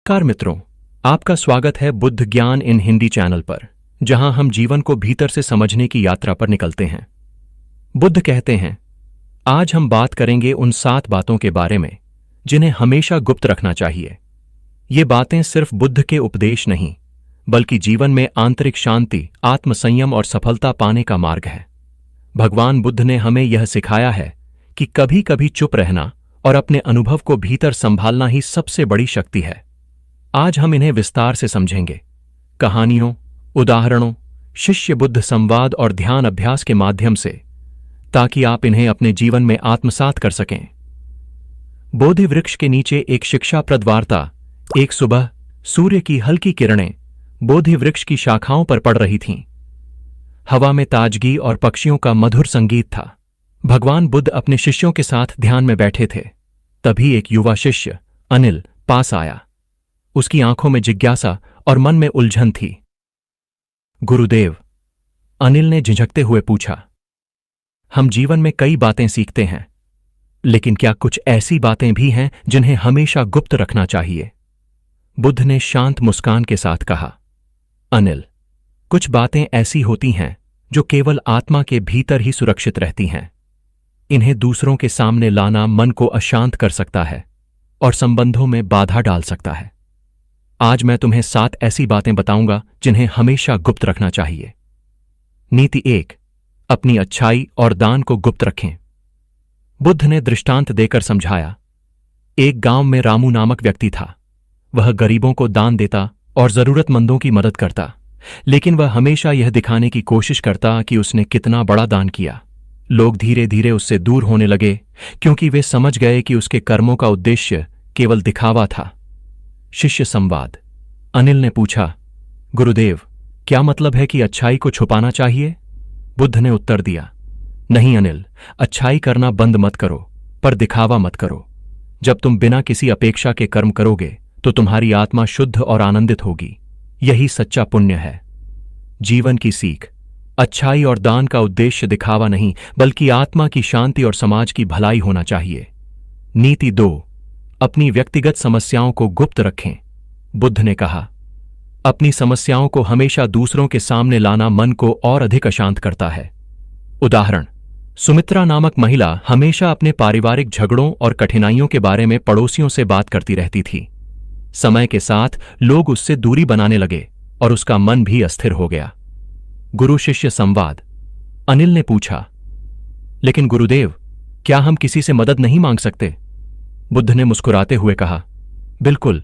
नमस्कार मित्रों, आपका स्वागत है बुद्ध ज्ञान इन हिंदी चैनल पर, जहां हम जीवन को भीतर से समझने की यात्रा पर निकलते हैं। बुद्ध कहते हैं, आज हम बात करेंगे उन 7 बातों के बारे में जिन्हें हमेशा गुप्त रखना चाहिए। ये बातें सिर्फ बुद्ध के उपदेश नहीं, बल्कि जीवन में आंतरिक शांति, आत्मसंयम और सफलता पाने का मार्ग है। भगवान बुद्ध ने हमें यह सिखाया है कि कभी कभी चुप रहना और अपने अनुभव को भीतर संभालना ही सबसे बड़ी शक्ति है। आज हम इन्हें विस्तार से समझेंगे, कहानियों, उदाहरणों, शिष्य बुद्ध संवाद और ध्यान अभ्यास के माध्यम से, ताकि आप इन्हें अपने जीवन में आत्मसात कर सकें। बोधि वृक्ष के नीचे एक शिक्षाप्रद वार्ता। एक सुबह सूर्य की हल्की किरणें बोधि वृक्ष की शाखाओं पर पड़ रही थीं। हवा में ताजगी और पक्षियों का मधुर संगीत था। भगवान बुद्ध अपने शिष्यों के साथ ध्यान में बैठे थे। तभी एक युवा शिष्य अनिल पास आया। उसकी आंखों में जिज्ञासा और मन में उलझन थी। गुरुदेव, अनिल ने झिझकते हुए पूछा, हम जीवन में कई बातें सीखते हैं, लेकिन क्या कुछ ऐसी बातें भी हैं जिन्हें हमेशा गुप्त रखना चाहिए? बुद्ध ने शांत मुस्कान के साथ कहा, अनिल, कुछ बातें ऐसी होती हैं जो केवल आत्मा के भीतर ही सुरक्षित रहती हैं। इन्हें दूसरों के सामने लाना मन को अशांत कर सकता है और संबंधों में बाधा डाल सकता है। आज मैं तुम्हें 7 ऐसी बातें बताऊंगा जिन्हें हमेशा गुप्त रखना चाहिए। नीति 1, अपनी अच्छाई और दान को गुप्त रखें। बुद्ध ने दृष्टांत देकर समझाया। एक गांव में रामू नामक व्यक्ति था। वह गरीबों को दान देता और जरूरतमंदों की मदद करता, लेकिन वह हमेशा यह दिखाने की कोशिश करता कि उसने कितना बड़ा दान किया। लोग धीरे धीरे उससे दूर होने लगे, क्योंकि वे समझ गए कि उसके कर्मों का उद्देश्य केवल दिखावा था। शिष्य संवाद। अनिल ने पूछा, गुरुदेव, क्या मतलब है कि अच्छाई को छुपाना चाहिए? बुद्ध ने उत्तर दिया, नहीं अनिल, अच्छाई करना बंद मत करो, पर दिखावा मत करो। जब तुम बिना किसी अपेक्षा के कर्म करोगे तो तुम्हारी आत्मा शुद्ध और आनंदित होगी। यही सच्चा पुण्य है। जीवन की सीख। अच्छाई और दान का उद्देश्य दिखावा नहीं, बल्कि आत्मा की शांति और समाज की भलाई होना चाहिए। नीति 2, अपनी व्यक्तिगत समस्याओं को गुप्त रखें। बुद्ध ने कहा, अपनी समस्याओं को हमेशा दूसरों के सामने लाना मन को और अधिक अशांत करता है। उदाहरण, सुमित्रा नामक महिला हमेशा अपने पारिवारिक झगड़ों और कठिनाइयों के बारे में पड़ोसियों से बात करती रहती थी। समय के साथ लोग उससे दूरी बनाने लगे और उसका मन भी अस्थिर हो गया। गुरु शिष्य संवाद। अनिल ने पूछा, लेकिन गुरुदेव, क्या हम किसी से मदद नहीं मांग सकते? बुद्ध ने मुस्कुराते हुए कहा, बिल्कुल,